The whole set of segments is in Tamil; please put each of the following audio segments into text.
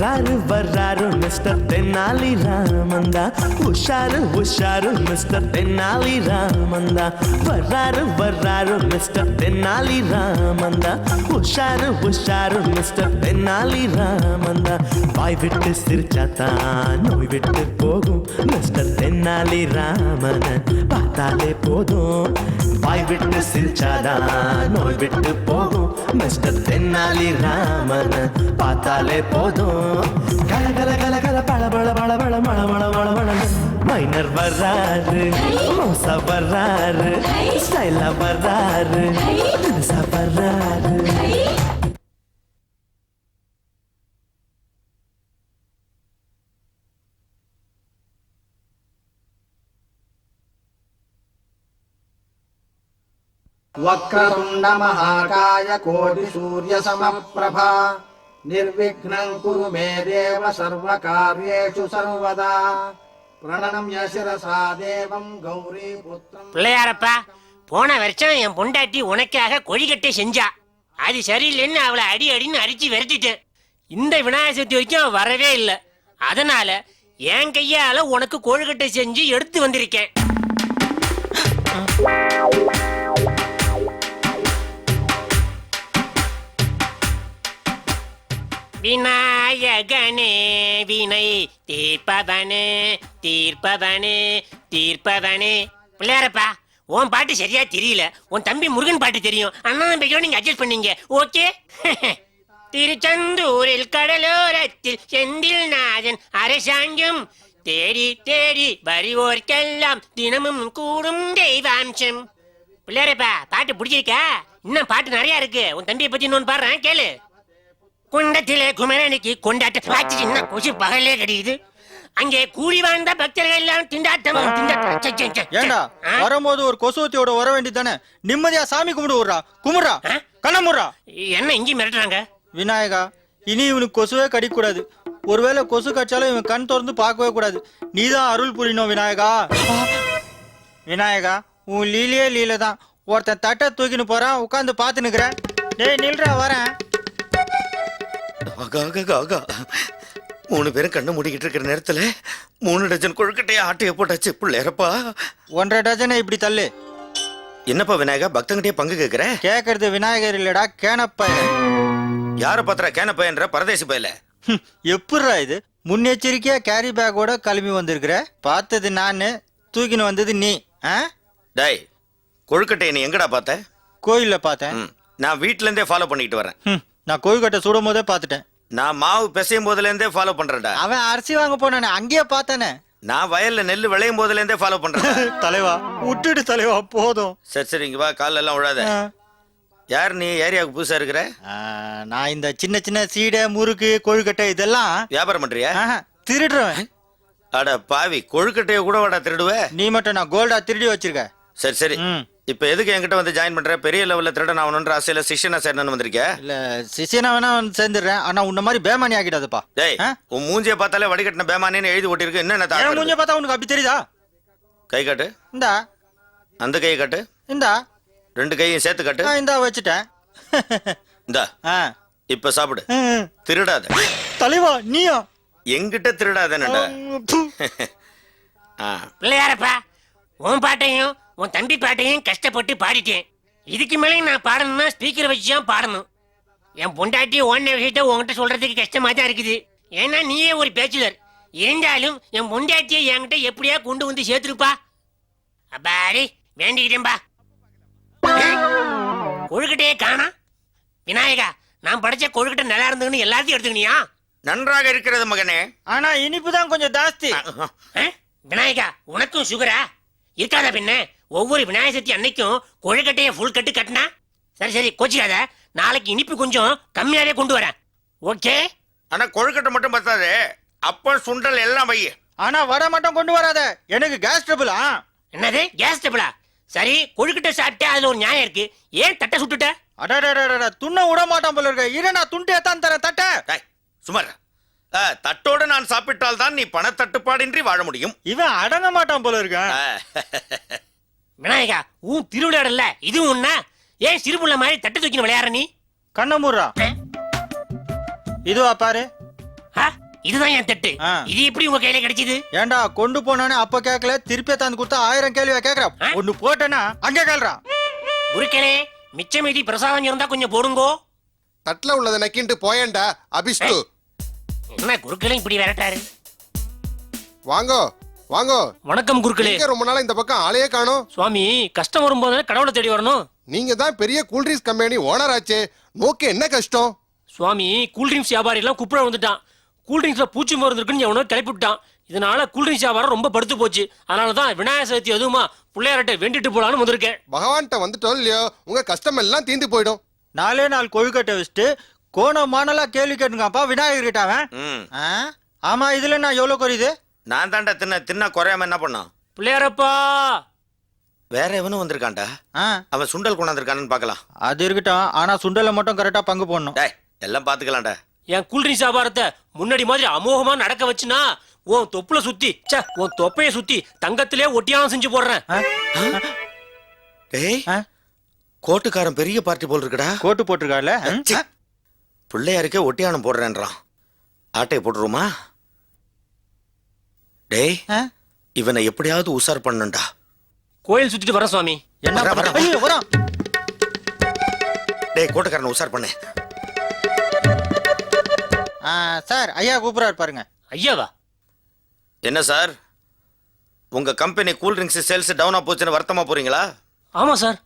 வர்றாரு வர்றாரு மிஸ்டர் தென்னாலி ராமந்தா, உஷாரு உஷாரு மிஸ்டர் தென்னாலி ராமந்தா. வர்றாரு வர்றாரு மிஸ்டர் தென்னாலி ராமந்தா, உஷாரு உஷாரு மிஸ்டர் தென்னாலி ராமந்தா. வாய் விட்டு சிரிச்சாத்தான் நோய் விட்டு போகும் மிஸ்டர் தென்னாலி ராமன பார்த்தாலே போதும். வாய் விட்டு சிரிச்சாதான் நோய் விட்டு போகும் மிஸ்டர் தென்னாலி ராமன பார்த்தாலே போதும். கல கல கல கல பழ பழ பழ பழ மழ மழ மழ மழ. மைனர் வர்றாரு, மோசா வர்றாரு, ஸ்டைலா வர்றாரு, தினுசா வர்றாரு. वक्रतुण्ड महाकाय कोटि सूर्य समप्रभा निर्विघ्नं कुरु मे देव सर्वकार्येषु सर्वदा प्रणम्य शिरसा देवं गौरी पुत्रं. பிள்ளையாரப்பா, போன வருஷம் என் பொண்டாட்டி உனக்காக கொழிக்கட்டை செஞ்சா. அது சரியில்லைன்னு அவளை அடி அடின்னு அடிச்சு விரட்டிட்டேன். இந்த விநாயகர் சதுர்த்தி வரைக்கும் அவ வரவே இல்லை. அதனால என் கையால உனக்கு கொழுக்கட்டை செஞ்சு எடுத்து வந்திருக்கேன். விநாயகனே வினை தீர்ப்பவனே தீர்ப்பவனே தீர்ப்பவனே. பிள்ளையாரப்பா, உன் பாட்டு சரியா தெரியல. உன் தம்பி முருகன் பாட்டு தெரியும். அண்ணன் பையோ நீங்க அட்ஜஸ்ட் பண்ணீங்க. ஓகே. திருச்செந்தூரில் கடலோரத்தில் செந்தில் நாதன் அரசாங்கம் தேடி தேடி வருவோர்க்கெல்லாம் தினமும் கூடும் தெய்வாம்சம். பிள்ளையாரப்பா, பாட்டு பிடிச்சிருக்கா? இன்னும் பாட்டு நிறைய இருக்கு. உன் தம்பியை பத்தி இன்னொன்னு பாடுறேன், கேளு. குண்டத்திலே குமரனுக்கு கொண்டாட்டம் கொசு பகலே கிடையுது. அங்கே கூலி வாழ்ந்த பக்தர்கள் எல்லாம் திண்டாட்டம். ஏண்டா வரும்போது ஒரு கொசுவத்தியோட வர வேண்டியதானே? நிம்மதியா சாமி கும்பிடுறா, கும்பிடுறா, கண்ணமுறா. என்ன இங்கி மிரட்டுறாங்க? விநாயகா, இனி இவனுக்கு கொசுவே கடிக்க கூடாது. ஒருவேளை கொசு கடிச்சாலும் இவன் கண் திறந்து பார்க்கவே கூடாது. நீதான் அருள் புரியணும் விநாயகா. விநாயகா, உன் லீலையே லீலை தான். ஒருத்தன் தட்டை தூக்கின்னு போறான், உட்காந்து பார்த்து நிக்கிறேன். டேய் நில்றா, வரேன். மூணு பேரும் கண்ணு மூடிக்கிட்டு இருக்கிற நேரத்துல 3 டஜன் கொழுக்கட்டையா ஆட்டைய போட்டாச்சு. பிள்ளையரப்பா, 1.5 டஜனை இப்படி தள்ளு. என்னப்பா விநாயகா, பக்தங்கிட்டே பங்கு கேக்குற? கேக்குறது விநாயகர் இல்லடா, கேனப்ப. யார பாத்திர கேனப்பையன்ற பரதேசி பையல. எப்படிரா இது? முன்னெச்சரிக்கையா கேரி பேக்கோட கிளம்பி வந்திருக்கிற. பார்த்தது நானு, தூக்கின்னு வந்தது நீ. டேய், கொழுக்கட்டையை நீ எங்கடா பார்த்த? கோயில்ல பார்த்தேன். நான் வீட்டுல இருந்தே ஃபாலோ பண்ணிட்டு வரேன். நான் கொழுக்கட்டை சுடும் போதே பார்த்துட்டேன். நான் மாவு பிசையும் போதுல இருந்தே ஃபாலோ பண்றேன்டா. அவன் அரிசி வாங்க போனானே, அங்கேயே பார்த்தானே. நான் வயல்ல நெல்லு விளையும் போதுல இருந்தே ஃபாலோ பண்றேன். தலைவா விட்டுடு தலைவா, போதும். சரி சரி, இங்க வா, கால எல்லாம் விழாத. யார் நீ? ஏரியாவுக்கு புதுசா இருக்கிற? நான் இந்த சின்ன சின்ன சீடை, முறுக்கு, கொழுக்கட்டை இதெல்லாம் வியாபாரம் பண்றியா? திருடுறேன். அட பாவி, கொழுக்கட்டைய கூட வாடா திருடுவ? நீ மட்டும் நான் கோல்டா திருடி வச்சிருக்க. சரி சரி, இப்ப எதுக்கு என்கிட்ட வந்து ஜாயின் பண்ற? பெரிய லெவல்ல திருடன் ஆகணும்ன்ற ஆசையில சிஷ்யனா சேரணும்னு வந்திருக்க? இல்ல, சிஷியனா வேணா சேர்ந்துடுறேன். ஆனா உன்ன மாதிரி பேமானி ஆகிடாதுப்பா. டேய், உன் மூஞ்சிய பார்த்தாலே வடிகட்டின பேமானின்னு எழுதி ஓட்டிருக்கு. என்ன மூஞ்சிய பார்த்தா உனக்கு அப்படி தெரியுதா? கை காட்டு. இந்தா. அந்த கையை காட்டு. இந்தா. 2 கையும் சேர்த்து காட்டு. இந்தா வச்சுட்டேன். இந்தா. இப்ப சாப்பிடு. திருடாத. தலைவா நீயா? எங்கிட்ட திருடாதனடா. பிள்ளையாரப்பா, உன் பாட்டையும் உன் தம்பி பாட்டையும் கஷ்டப்பட்டு பாடிட்டேன். இதுக்கு மேலே நான் பாடணும்னா ஸ்பீக்கர் வச்சு தான் பாடணும். என் பொண்டாட்டி ஓன விஷயத்த உன்கிட்ட சொல்றதுக்கு கஷ்டமா தான் இருக்குது. ஏன்னா நீயே ஒரு பேச்சுலர். இருந்தாலும் என் பொண்டாட்டியை என்கிட்ட எப்படியா கொண்டு வந்து சேர்த்துருப்பா. அப்பாடி வேண்டிக்கிட்டேன்பா. கொழுக்கட்டையே காணா. விநாயகா, நான் படைச்ச கொழுக்கட்டை நல்லா இருந்ததுன்னு எல்லாத்தையும் எடுத்துக்கினியா? நன்றாக இருக்கிறது மகனே, ஆனா இனிப்பு தான் கொஞ்சம் ஜாஸ்தி. விநாயகா, உனக்கும் சுகரா இருக்காத? பின்ன ஒவ்வொரு விநாயகர் சதுர்த்தி அன்னைக்கும் கொழுக்கட்டைய ஃபுல் கட்டு கட்டினா? சரி சரி, கோச்சிக்காத. நாளைக்கு இனிப்பு கொஞ்சம் கம்மியாவே கொண்டு வரேன். ஓகே? ஆனா கொழுக்கட்டை மட்டும் பத்தாது, அப்ப சுண்டல் எல்லாம் வை. ஆனா வடை மட்டும் கொண்டு வராத, எனக்கு கேஸ் ட்ரபிள். என்னது கேஸ் ட்ரபிளா? சரி, கொழுக்கட்டை சாப்பிட்டா அதுல ஒரு நியாயம் இருக்கு. ஏன் தட்டை சுட்டுட்ட? அடடடடட, துண்ண விட மாட்டான் போல இருக்க. இரு, நான் துண்டு ஏத்தான் தரேன் தட்டை. சுமார் தட்டோடு நான் சாப்பிட்டால் தான் நீ பணத்தட்டுப்பாடின்றி வாழ முடியும். இவன் அடங்க மாட்டான் போல இருக்க. விநாயகா, உன் திருவிளையாடல இது உன்ன? ஏன் சிறுபுள்ள மாதிரி தட்டு தூக்கி விளையாடுற நீ? கண்ணமுறா, இதுவா பாரு. ஆ, இதுதான் என் தட்டு. ஆ. இது எப்படி உங்க கையில கிடைச்சது? ஏன்டா கொண்டு போனானே அப்ப கேட்கல, திருப்பி தாந்து கொடுத்தா 1000 கேள்வியா கேக்குற. ஆ? ஒண்ணு போட்டேன்னா அங்கே கேள்றான். குருக்களே, மிச்ச மீதி பிரசாதம் இருந்தா கொஞ்சம் போடுங்கோ. தட்டுல உள்ளதை நக்கிண்டு போயேன்டா அபிஷ்டு. என்ன குருக்களே இப்படி விரட்டாரு? வாங்கோ வாங்கோ. வணக்கம் குருக்களே. எங்க ரொம்ப நாளா இந்த பக்கம் ஆளையே காணோம். சுவாமி, கஷ்டம் வரும்போது கடவுளை தேடி வரணும். நீங்க தான் பெரிய கூல்ட்ரிங்க்ஸ் கம்பெனி ஓனர் ஆச்சே, நோக்கு என்ன கஷ்டம்? சுவாமி, கூல்ட்ரிங்க்ஸ் வியாபாரி எல்லாம் குப்புற வந்துட்டான். கூல்ட்ரிங்க்ஸ்ல பூச்சி மருந்து இருக்குன்னு எவனோ கிளப்பி விட்டான். இதனால கூல்ட்ரிங்க்ஸ் வியாபாரம் ரொம்ப படுத்து போச்சு. அதனாலதான் விநாயகர் சதுர்த்தி அதுவுமா பிள்ளையார்ட்ட வேண்டிட்டு போலான்னு வந்திருக்கேன். பகவான்கிட்ட வந்துட்டோம் இல்லையோ, உங்க கஷ்டம் எல்லாம் தீந்து போயிடும். 4 கொழுக்கட்டை வச்சுட்டு கோண மானலா கேள்வி கேட்டுங்கப்பா விநாயகர் கிட்ட அவன். ம் ஆமா, இதுல நான் எவ்வளவு குறையுது? நான் தாண்டா தின்னா குறையாம என்ன பண்ணோம்? பிள்ளையாரப்பா, வேற எவனும் வந்திருக்கான்டா. அவன் சுண்டல் கொண்டாந்துருக்கானு பார்க்கலாம். அது இருக்கட்டும், ஆனா சுண்டலை மட்டும் கரெக்டா பங்கு போடணும். டேய், எல்லாம் பாத்துக்கலாம்டா. என் கூல்ட்ரிங்க்ஸ் வியாபாரத்தை முன்னாடி மாதிரி அமோகமா நடக்க வச்சுனா உன் தொப்புல சுத்தி உன் தொப்பைய சுத்தி தங்கத்திலே ஒட்டியானம் செஞ்சு போடுறேன். டேய், கோட்டுக்காரன் பெரிய பார்ட்டி போல் இருக்குடா. கோட்டு போட்டிருக்கால. பிள்ளையாருக்கே ஒட்டியானம் போடுறேன்றான். ஆட்டையை போட்டுருமா? டேய், இவனை எப்படியாவது உசார் பண்ணணும்டா. கோயில் சுத்திட்டு வரேன் சுவாமி. என்ன வரேன், பண்ற? வரேன். ஐயோ, வரான். டேய், கோட்டுக்காரனை உசார் பண்ணு. சார், ஐயா கூப்பிடுறாரு பாருங்க. ஐயாவா? என்ன சார், உங்க கம்பெனி கூல் ட்ரிங்க்ஸ் சேல்ஸ் டவுனா போச்சுன்னு வருத்தமா போறீங்களா? ஆமா சார்.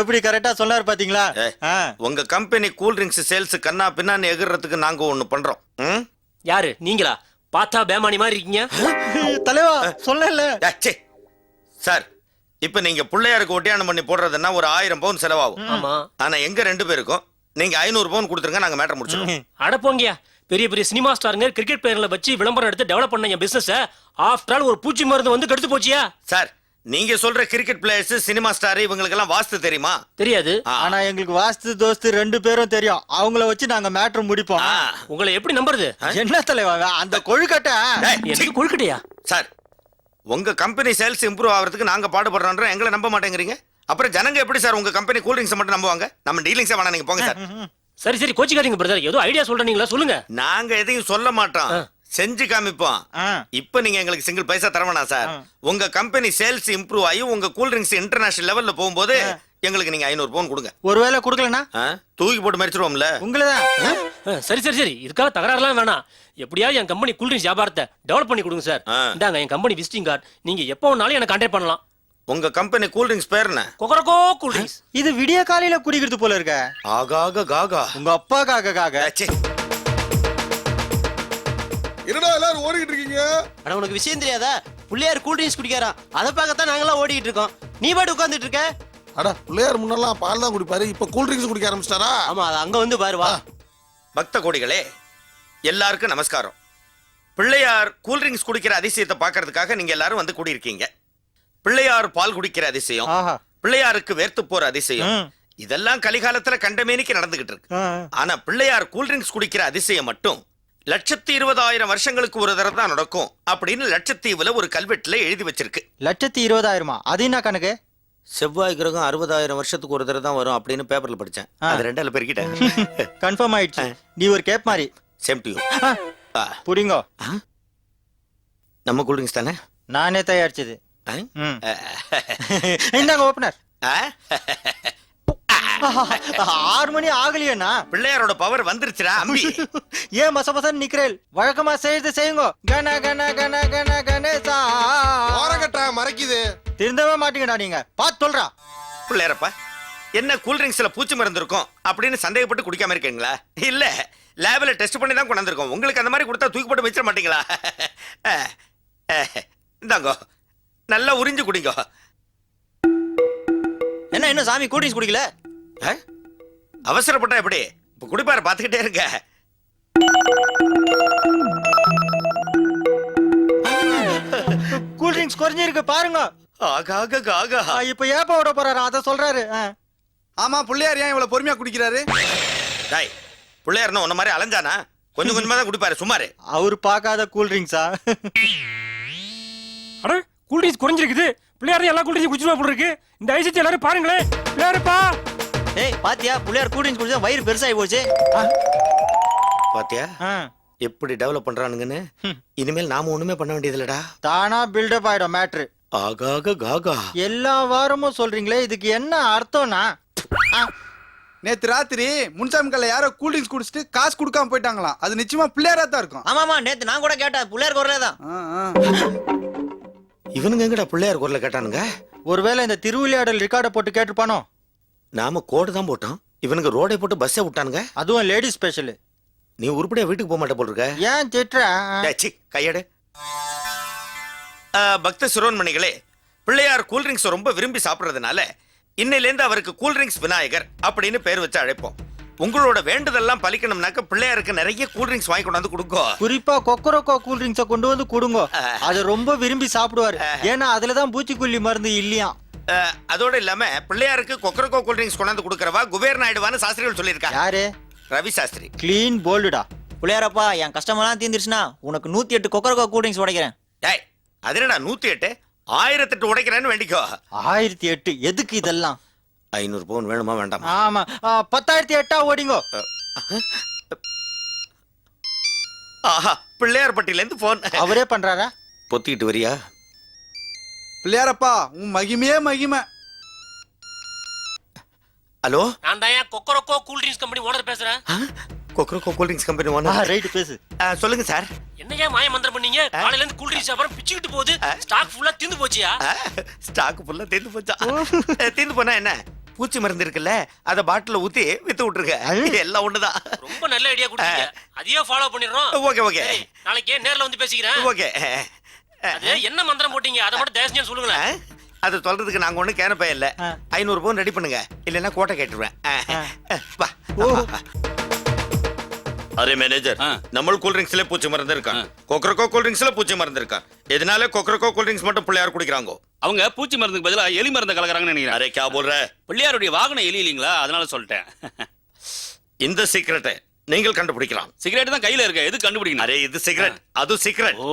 எப்படி கரெக்டா சொன்னாரு பாத்தீங்களா? உங்க கம்பெனி கூல் ட்ரிங்க்ஸ் சேல்ஸ் கண்ணா பின்னான்னு எகிறதுக்கு நாங்க ஒண்ணு பண்றோம். ம்? யாரு நீங்களா? பார்த்தா பேமானி மாதிரி இருக்கீங்க. தலைவா சொல்லல. ச்சே. சார், இப்ப நீங்க பிள்ளையாருக்கு ஒட்டியானம் பண்ணி போடுறதுன்னா ஒரு 1000 பவுன் செலவாகும். ஆமா. ஆனா எங்க 2 பேருக்கும் நீங்க 500 பவுன் கொடுத்துருங்க, நாங்க மேட்டர் முடிச்சிடுவோம். அடப்போங்கயா, பெரிய பெரிய சினிமா ஸ்டாருங்க கிரிக்கெட் பிளேயர்ல வச்சு விளம்பரம் எடுத்து டெவலப் பண்ண என் பிசினஸ் ஆஃப்டர் ஆல் ஒரு பூச்சி மருந்து வந்து கெடுத்து போச்சியா? சார், நீங்க சொல்ற கிரிக்கெட் பிளேயர்ஸ், சினிமா ஸ்டார் இவங்களுக்கு எல்லாம் வாஸ்து தெரியுமா? தெரியாது. ஆனா எங்களுக்கு வாஸ்து தோஸ்து 2 பேரும் தெரியும். அவங்கள வச்சு நாங்க மேட்டர் முடிப்போம். உங்களை எப்படி நம்புறது? என்ன தலைவா அந்த கொழுக்கட்டை? எனக்கு கொழுக்கட்டையா? சார், உங்க கம்பெனி சேல்ஸ் இம்ப்ரூவ் ஆகிறதுக்கு நாங்க பாடுபடுறோம், எங்களை நம்ப மாட்டேங்கிறீங்க. அப்புறம் ஜனங்க எப்படி சார் உங்க கம்பெனி கூல் ட்ரிங்க்ஸ் மட்டும் நம்புவாங்க? நம்ம டீலிங்ஸே வேணா, நீங்க போங்க சார். சரி சரி, கோச்சிக்காதீங்க பிரதர். ஏதோ ஐடியா சொல்றீங்களா, சொல்லுங்க. நாங்க எதையும் சொல்ல மாட்டோம், செஞ்சு காமிப்போம். இப்ப நீங்க எங்களுக்கு சிங்கிள் பைசா தர வேணாம் சார். உங்க கம்பெனி சேல்ஸ் இம்ப்ரூவ் ஆகி உங்க கூல் ட்ரிங்க்ஸ் இன்டர்நேஷனல் லெவல்ல போகும்போது எங்களுக்கு நீங்க 500 பவுன் கொடுங்க. ஒருவேளை கொடுக்கலனா தூக்கி போட்டு மறிச்சிருவோம்ல. உங்களதான். சரி சரி சரி, இதுக்காக தகராறுலாம் வேணாம். எப்படியாவது என் கம்பெனி கூல் ட்ரிங்க்ஸ் வியாபாரத்தை டெவலப் பண்ணி கொடுங்க சார். இந்தாங்க என் கம்பெனி விசிட்டிங் கார்டு. நீங்க எப்போ வேணாலும் எனக்கு கான்டாக்ட் பண்ணலாம். உங்க கம்பெனி கூல் ட்ரிங்க்ஸ் பேர் என்ன? Kokkarakko cool drinks. இது விடிய காலையில குடிக்கிறது போல இருக்க. ஆகாக காகா. உங்க அப்பா காக. ச்சே. என்னடா எல்லாரும் ஓடிக்கிட்டு இருக்கீங்க? அட உனக்கு விஷயம் தெரியாதா? பிள்ளையார் கூல் ட்ரிங்க்ஸ் குடிக்காராம். அதை பார்க்கத்தான் நாங்களாம் ஓடிக்கிட்டு இருக்கோம். நீ பாட்டு உட்காந்துட்டு இருக்க. அட பிள்ளையார் முன்னெல்லாம் பால் தான் குடிப்பாரு, இப்ப கூல் ட்ரிங்க்ஸ் குடிக்க ஆரம்பிச்சிட்டாரா? ஆமா, அது அங்க வந்து பாரு, வா. பக்த கோடிகளே, எல்லாருக்கும் நமஸ்காரம். பிள்ளையார் கூல் ட்ரிங்க்ஸ் குடிக்கிற அதிசயத்தை பார்க்கறதுக்காக நீங்க எல்லாரும் வந்து கூடியிருக்கீங்க. பிள்ளையார் பால் குடிக்கிற அதிசயம், பிள்ளையாருக்கு வேர்த்து போற அதிசயம், இதெல்லாம் கலிகாலத்துல கண்டமேனிக்கு நடந்துகிட்டு இருக்கு. ஆனா பிள்ளையார் கூல் ட்ரிங்க்ஸ் குடிக்கிற அதிசயம் மட்டும் 1,20,000 வருஷங்களுக்கு ஒரு தடவை தான் நடக்கும் அப்படின்னு லட்சத்தீவுல ஒரு கல்வெட்டுல எழுதி வச்சிருக்கு. 1,20,000? அது என்ன கணக்கு? செவ்வாய் கிரகம் 60,000 வருஷத்துக்கு ஒரு தடவை தான் வரும் அப்படின்னு பேப்பர்ல படிச்சேன். அது 2 பெருக்கிட்டேன். கன்ஃபார்ம் ஆயிடுச்சு. நீ ஒரு கேப் மாதிரி. Same to you. புடிங்கோ. நம்ம கூல் ட்ரிங்க்ஸ் தானே? நானே தயாரிச்சது. இந்தாங்க ஓபனர். 6 மணி ஆகலையேண்ணா. பிள்ளையாரோட பவர் வந்துருச்சுடா அம்பி. ஏன் மசமசன் நிக்கிறேன்? வழக்கமா செய்யறது செய்யுங்க. கன கன கன கன கணேசா. ஓரகட்டா மறைக்குது. திருந்தவே மாட்டீங்கடா நீங்க. பாத்து சொல்றா. பிள்ளையாரப்பா, என்ன கூல் ட்ரிங்க்ஸ்ல பூச்சி மருந்து இருக்கும் அப்படின்னு சந்தேகப்பட்டு குடிக்காம இருக்கீங்களா? இல்ல, லேபில் டெஸ்ட் பண்ணி தான் கொண்டாந்துருக்கோம். உங்களுக்கு அந்த மாதிரி கொடுத்தா தூக்கி போட்டு வச்சிட மாட்டீங்களா? இந்தாங்கோ, நல்லா உறிஞ்சு குடிங்க. என்ன இன்னும் சாமி கூல் ட்ரிங்க்ஸ் குடிக்கல? அவசரப்பட்டா எப்படி? இப்ப குடிப்பாரு, பாத்துக்கிட்டே இருக்க. கூல் ட்ரிங்க்ஸ் குறைஞ்சிருக்கு பாருங்க. ஆகாக காகா. இப்ப ஏப்ப விட போறாரு, அத சொல்றாரு. ஆமா, பிள்ளையார் ஏன் இவ்வளவு பொறுமையா குடிக்கிறாரு? டாய், பிள்ளையார்னா உன்ன மாதிரி அலைஞ்சானா? கொஞ்சம் கொஞ்சமா தான் குடிப்பாரு, சுமாரு. அவரு பாக்காத கூல் ட்ரிங்க்ஸா? அட, கூல் ட்ரிங்க்ஸ் குறைஞ்சிருக்குது. பிள்ளையார் எல்லா கூல் ட்ரிங்க்ஸ் குடிச்சுவா போல இருக்கு. இந்த ஐசத்தை எல்லாரும் பாருங்களேன். பிள்ளையாரப்பா, ஏய் பாத்தியா, பிள்ளையார் கூல் ட்ரிங்க்ஸ் குடிச்சா வயிறு பெருசாகி போச்சு. பாத்தியா, எப்படி டெவலப் பண்றானுங்கன்னு இனிமேல் நாம ஒண்ணுமே பண்ண வேண்டியது இல்லடா. தானா பில்டப் ஆயிடும் மேட்ரு. ஆகாக காகா. எல்லா வாரமும் சொல்றீங்களே, இதுக்கு என்ன அர்த்தம்னா? நேத்து ராத்திரி முன்சாமி கல்ல யாரோ கூல் ட்ரிங்க்ஸ் குடிச்சிட்டு காசு கொடுக்காம போயிட்டாங்களாம். அது நிச்சயமா பிள்ளையாரா தான் இருக்கும். ஆமாமா, நேத்து நான் கூட கேட்டேன், பிள்ளையார் குரலேதான். இவனுங்க எங்கடா பிள்ளையார் குரல கேட்டானுங்க? ஒருவேளை இந்த திருவிளையாடல் ரெக்கார்டை போட்டு கேட்டிருப்பானோ? நாம கோடு தான் போட்டோம், இவனுங்க ரோடை போட்டு பஸ்ஸை விட்டானுங்க. அதுவும் லேடி ஸ்பெஷல். நீ உருப்படியா வீட்டுக்கு போக மாட்டே போல் இருக்க. ஏன் திட்டுற? கையடு. பக்த சிரோன்மணிகளே, பிள்ளையார் கூல்ட்ரிங்க்ஸ் ரொம்ப விரும்பி சாப்பிடுறதுனால இன்னையிலேருந்து அவருக்கு கூல்ட்ரிங்க்ஸ் விநாயகர் அப்படின்னு பேர் வச்சு அழைப்போம். உங்களோட வேண்டுதெல்லாம் பலிக்கணும்னாக்க பிள்ளையாருக்கு நிறைய கூல்ட்ரிங்க்ஸ் வாங்கி கொண்டு வந்து கொடுங்க. குறிப்பா கொக்கரக்கோ கூல்ட்ரிங்க்ஸை கொண்டு வந்து கொடுங்க. அதை ரொம்ப விரும்பி சாப்பிடுவாரு. ஏன்னா அதுலதான் பூச்சிக்கொல்லி மருந்து இல்லையா. அதோட இல்லாம பிள்ளையாருக்கு கொக்கரக்கோ கூல்ட்ரிங்க்ஸ் கொண்டாந்து கொடுக்கறவா குபேர் நாயுடுவான்னு சாஸ்திரிகள் சொல்லியிருக்காங்க. யாரு? ரவி சாஸ்திரி. கிளீன் போல்டுடா. பிள்ளையாரப்பா, என் கஷ்டமெல்லாம் தீர்ந்துருச்சுன்னா உனக்கு 108 கொக்கரக்கோ கூல் ட்ரிங்க்ஸ் உடைக்கிறேன். டேய், அது என்னடா 108? 1008 உடைக்கிறேன்னு வேண்டிக்கோ. 1008 எதுக்கு இதெல்லாம்? 500 பவுன் வேணுமா வேண்டாமா? ஆமா, 10,008 ஓடிங்கோ. ஆஹா, பிள்ளையார் பட்டியில இருந்து போன். அவரே பண்றாரா? பொத்திட்டு வரியா? பிள்ளையாரப்பா, உன் மகிமையே மகிமை. ஹலோ, நான் தான் Kokkarakko cool drinks company owner பேசுறேன். Kokkarakko cool drinks company owner. Right, பேசு. சொல்லுங்க சார். என்னையா மாய மந்திரம் பண்ணீங்க? காலையில இருந்து கூல் ட்ரிங்க்ஸ் அப்புறம் பிச்சுக்கிட்டு போகுது. ஸ்டாக் ஃபுல்லா தீந்து போச்சியா? ஸ்டாக் ஃபுல்லா தீந்து போச்சா? தீந்து போனா என்ன? பூச்சி மருந்து இருக்குல்ல, அத பாட்டில ஊத்தி வித்து விட்டுருங்க. எல்லாம் ஒண்ணுதான். ரொம்ப நல்ல ஐடியா கொடுத்தீங்க. அதையே ஃபாலோ பண்ணிடுறோம். Okay okay. நாளைக்கே நேர்ல வந்து பேசிக்கிறேன். ஓகே. அது என்ன மந்திரம் போட்டீங்க? அதை மட்டும் தயவு செஞ்சு சொல்லுங்களேன். அது சொல்றதுக்கு நாங்க ஒண்ணு கேனப்பே இல்ல. 500 பவுன் ரெடி பண்ணுங்க, இல்லன்னா கோட்டை கேட்டுருவேன். வா. அரே மேனேஜர், நம்ம கூல் ட்ரிங்க்ஸ்ல பூச்சி மருந்து இருக்கான், கொக்கரக்கோ கூல் ட்ரிங்க்ஸ்ல பூச்சி மருந்து இருக்கான். எதனால கொக்கரக்கோ கூல் ட்ரிங்க்ஸ் மட்டும் பிள்ளையார் குடிக்கிறாங்க? அவங்க பூச்சி மருந்துக்கு பதிலா எலி மருந்து கலக்குறாங்கன்னு நினைக்கிறேன். அரே கா போல்ற? பிள்ளையாருடைய வாகனம் எலி இல்லீங்களா, அதனால சொல்லிட்டேன். இந்த சீக்ரெட்டை நீங்கள் கண்டுபிடிக்கலாம். சிகரெட் தான் கையில இருக்க, எது கண்டுபிடிக்கணும்? அரே இது சீக்ரெட், அது சீக்ரெட். ஓ,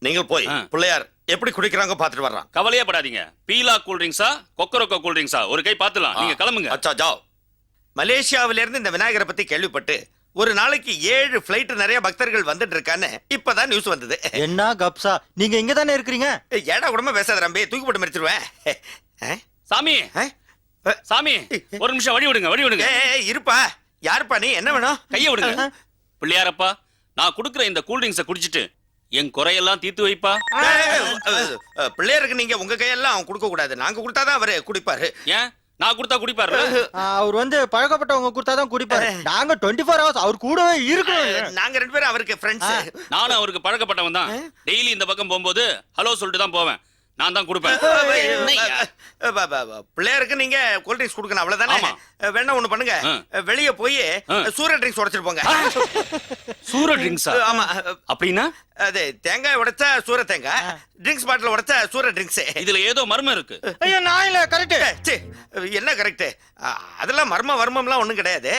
நீங்கள் போய் பிள்ளையார் எப்படி குடிக்கிறாங்க பாத்துட்டு வர்றான். கவலையே படாதீங்க. பீலா கூல் ட்ரிங்க்ஸா கொக்கரக்கோ கூல் ட்ரிங்க்ஸா ஒரு கை பாத்துலாம். நீங்க கிளம்புங்க. அச்சா ஜாவ். மலேசியாவில இருந்து இந்த விநாயகரை பத்தி கேள்விப்பட்டு ஒரு நாளைக்கு 7 ஃபிளைட் நிறைய பக்தர்கள் வந்துட்டு இருக்கான்னு இப்பதான் நியூஸ் வந்தது. என்ன கப்சா, நீங்க இங்க தானே இருக்கிறீங்க? ஏடா கூடமா பேசாத ரம்பி, தூக்கி போட்டு மறிச்சிருவேன். சாமி, சாமி, ஒரு நிமிஷம் வழி விடுங்க, வழி விடுங்க. இருப்பா. யாருப்பா நீ? என்ன வேணும்? கையை விடுங்க. பிள்ளையாரப்பா, நான் குடுக்குற இந்த கூல் ட்ரிங்க்ஸை குடிச்சிட்டு என் குறையெல்லாம் தீர்த்து வைப்பா. பிள்ளையாருக்கு நீங்க உங்க கையெல்லாம் அவன் கொடுக்க கூடாது, நாங்க கொடுத்தாதான் அவரு குடிப்பாரு. ஏன் நான் கொடுத்தா குடிப்பாரு? அவர் வந்து பழக்கப்பட்டவங்க கொடுத்தாதான் குடிப்பாரு. நாங்க 24 hours அவர் கூடவே இருக்கணும். நாங்க 2 பேரும் அவருக்கு ஃப்ரெண்ட்ஸ். நானும் அவருக்கு பழக்கப்பட்டவன் தான். டெய்லி இந்த பக்கம் போகும்போது ஹலோ சொல்லிட்டு தான் போவேன். நான் தான் கொடுப்பேன். பிள்ளையாருக்கு நீங்க கூல் ட்ரிங்க்ஸ் கொடுக்கணும், அவ்வளவுதானே? வேணா ஒண்ணு பண்ணுங்க, வெளிய போய் சூரிய ட்ரிங்க்ஸ் உடைச்சிட்டு போங்க. சூர ட்ரிங்க்ஸா? ஆமா. அப்படின்னா அது தேங்காய் உடைச்சா சூர தேங்காய், ட்ரிங்க்ஸ் பாட்டில் உடைச்சா சூர ட்ரிங்க்ஸ். இதுல ஏதோ மர்மம் இருக்கு. ஐயோ, நான் இல்ல. கரெக்ட். என்ன கரெக்ட்? அதெல்லாம் மர்மம்லாம் ஒண்ணும் கிடையாது.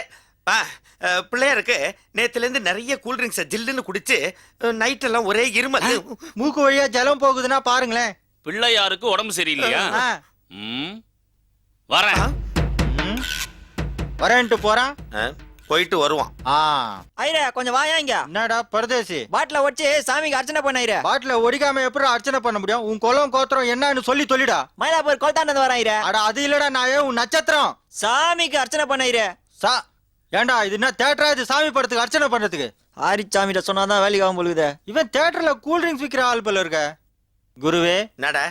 பிள்ளையாருக்கு நேத்துல இருந்து நிறைய கூல் ட்ரிங்க்ஸ் ஜில்லுன்னு குடிச்சு நைட் எல்லாம் ஒரே இருமல், மூக்கு வழியா ஜலம் போகுதுன்னா பாருங்களேன். பிள்ளையாருக்கு உடம்பு சரியில்லையா? வரேன். வரேன்ட்டு போறான், போயிட்டு வருவான். ஐரே, கொஞ்சம் வாயா இங்க. என்னடா பரதேசி, பாட்டில வச்சு சாமிக்கு அர்ச்சனை பண்ண ஐரே. பாட்டில ஒடிக்காம எப்படி அர்ச்சனை பண்ண முடியும்? உன் குலம் கோத்திரம் என்னன்னு சொல்லிடா. மயிலாப்பூர் கொல்தாண்டது வர ஐரே. அட அது இல்லடா, நான் உன் நட்சத்திரம். சாமிக்கு அர்ச்சனை பண்ண ஐரே. ஏண்டா இது என்ன தியேட்டரா? இது சாமி படத்துக்கு அர்ச்சனை பண்றதுக்கு? ஆரிச்சாமிட்ட சொன்னாதான் வேலைக்கு ஆகும் போலுக்குதே. இவன் தியேட்டர்ல கூல் ட்ரிங்க்ஸ் விற்கிற ஆள் போல இருக்க. குருவே, நடா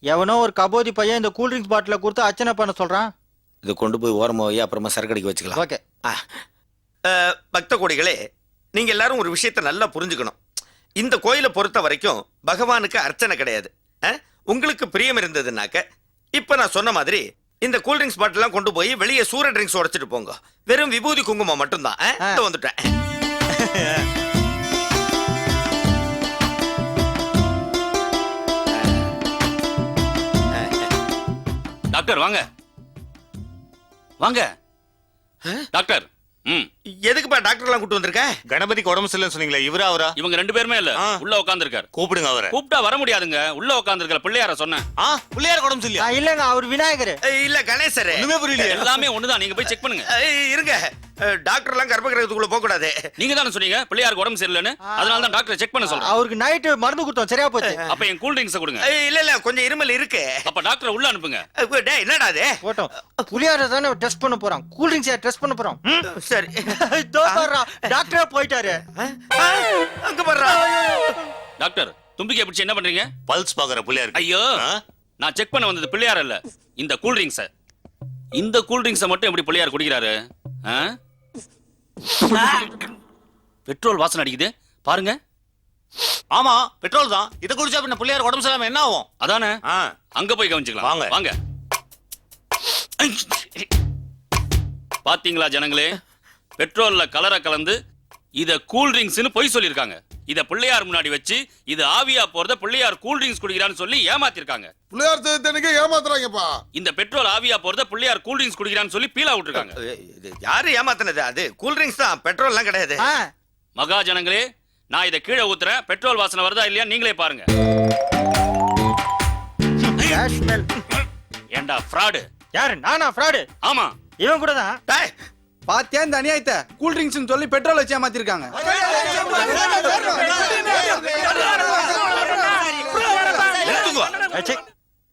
எவனோ ஒரு கபோதி பையன் இந்த கூல் ட்ரிங்க்ஸ் பாட்டில கொடுத்து அர்ச்சனை பண்ண சொல்றான். இது கொண்டு போய் ஓரமா போய் அப்புறமா சரக்கடிக்க வச்சுக்கலாம். ஓகே. பக்த கோடிகளே, நீங்க எல்லாரும் ஒரு விஷயத்தை நல்லா புரிஞ்சுக்கணும். இந்த கோயிலை பொறுத்த வரைக்கும் பகவானுக்கு அர்ச்சனை கிடையாது. உங்களுக்கு பிரியம் இருந்ததுனாக்க இப்ப நான் சொன்ன மாதிரி இந்த கூல் ட்ரிங்க்ஸ் பாட்டிலாம் கொண்டு போய் வெளியே சூர ட்ரிங்க்ஸ் உடைச்சிட்டு போங்க. வெறும் விபூதி குங்குமம் மட்டும்தான். வந்துட்டேன். டாக்டர் வாங்க, வாங்க டாக்டர். எதுக்குப்பா டாக்டர் எல்லாம் கூட்டு வந்திருக்க? கணபதிக்கு உடம்பு சரியில்லைன்னு சொன்னீங்களே, இவரா அவரா? இவங்க 2 பேருமே இல்ல, உள்ள உட்கார்ந்திருக்காரு. கூப்பிடுங்க அவரை. கூப்பிட்டா வர முடியாதுங்க, உள்ள உட்கார்ந்திருக்கிற பிள்ளையார சொன்னேன். பிள்ளையார் உடம்பு சரியில்லையா? இல்லங்க, அவர் விநாயகர். இல்ல கணேசர். ஒண்ணுமே புரியல. எல்லாமே ஒண்ணுதான், நீங்க போய் செக் பண்ணுங்க. இருங்க, டாக்டர் எல்லாம் கர்ப்ப கிரகத்துக்குள்ள போக கூடாது. நீங்க தானே சொன்னீங்க பிள்ளையாருக்கு உடம்பு சரியில்லைன்னு, அதனால தான் டாக்டர் செக் பண்ண சொல்றேன். அவருக்கு நைட்டு மருந்து கொடுத்தோம், சரியா போச்சு. அப்ப என் கூல் ட்ரிங்க்ஸ் கொடுங்க. இல்ல கொஞ்சம் இருமல் இருக்கு. அப்ப டாக்டர் உள்ள அனுப்புங்க. டேய் என்னடா அது? போட்டோம். புளியார தானே டெஸ்ட் பண்ண போறோம், கூல் ட்ரிங்க்ஸ் டெஸ்ட் பண்ண போறோம். சரி டாக்டரே போயிட்டாரு. அங்க பாரு. டாக்டர் தும்பிக்கை பிடிச்சு என்ன பண்றீங்க? பல்ஸ் பாக்குற பிள்ளையார். ஐயோ, நான் செக் பண்ண வந்தது பிள்ளையார் இல்ல, இந்த கூல் ட்ரிங்க்ஸ். இந்த கூல் ட்ரிங்க்ஸ் மட்டும் எப்படி பிள்ளையார் குடிக்கிறாரு? பெட்ரோல் வாசனை அடிக்குது பாருங்க. ஆமா, பெட்ரோல் தான். இத குடிச்சா பின்ன பிள்ளையார் உடம்பு சரியில்லாம என்ன ஆகும்? அதானே, அங்க போய் கவனிச்சுக்கலாம். வாங்க. வாங்க. பாத்தீங்களா ஜனங்களே, பெட்ரோல்ல கலரை கலந்து இத கூல் ட்ரிங்க்ஸ்னு பொய் சொல்லிருக்காங்க. இத பிள்ளையார் முன்னாடி வச்சு இது ஆவியா போறத பிள்ளையார் கூல் ட்ரிங்க்ஸ் குடிக்கிறான்னு சொல்லி ஏமாத்திருக்காங்க. பிள்ளையார் சேர்த்தனுக்கு ஏமாத்துறாங்கப்பா. இந்த பெட்ரோல் ஆவியா போறத பிள்ளையார் கூல் ட்ரிங்க்ஸ் குடிக்கிறான்னு சொல்லி பீலா விட்டுருக்காங்க. யாரு ஏமாத்தினது? அது கூல் ட்ரிங்க்ஸ் தான், பெட்ரோல் எல்லாம் கிடையாது. மகா ஜனங்களே, நான் இத கீழே ஊத்துறேன், பெட்ரோல் வாசனை வருதா இல்லையா நீங்களே பாருங்க. ஏண்டா ஃப்ராடு? யாரு? நானா ஃப்ராடு? ஆமா, இவன் கூட தான். பாத்தியா இந்த அநியாயத்தை? கூல் ட்ரிங்க்ஸ் சொல்லி பெட்ரோல் வச்சு ஏமாத்திருக்காங்க.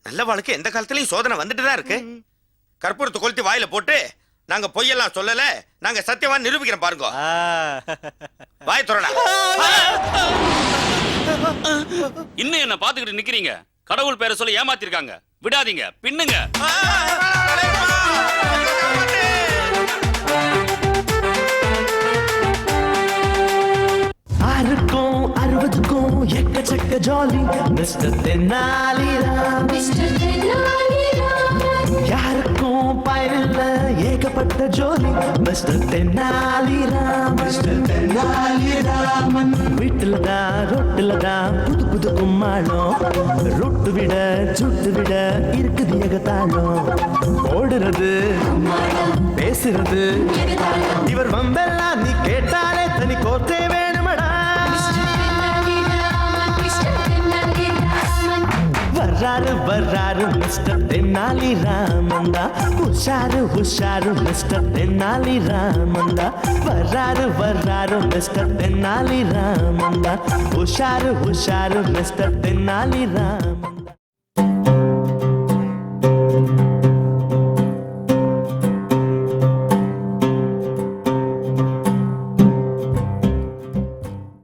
நல்ல வாழ்க்கை எந்த காலத்திலயும் சோதனை வந்துட்டு தான் இருக்கு. கற்பூரத்தை கொளுத்தி வாயில போட்டு நாங்க பொய்யெல்லாம் சொல்லல, நாங்க சத்தியமா நிரூபிக்கிறோம் பாருங்க. வாய் திறடா. இன்னும் என்ன பாத்துக்கிட்டு நிக்கிறீங்க? கடவுள் பேரை சொல்லி ஏமாத்திருக்காங்க, விடாதீங்க, பின்னுங்க. ஆறுக்கும் 60க்கும் எக்கச்சக்க ஜாலி மிஸ்டர் தென்னாலிராம். யாருக்கும் பயனில்ல ஏகப்பட்ட ஜோலி மிஸ்டர் தென்னாலிராம். மிஸ்டர் தென்னாலிராமன் வீட்டுல தான் ரொட்டுல தான் புது புது கும்மாளம். ரொட்டு விட சுட்டு விட இருக்குது ஏகத்தாளம். ஓடுறது பேசுறது இவர் வம்பெல்லாம் நீ கேட்டாலே தனி கோத்தே வேணுமடா. வர்றாரு மிஸ்டர் தென்னாலி ராமந்தா. உஷாரு மிஸ்டர் தென்னாலி ராமந்தா. வர்றாரு மிஸ்டர் தென்னாலி ராமந்தா. உஷாரு மிஸ்டர் தென்னாலி ராம.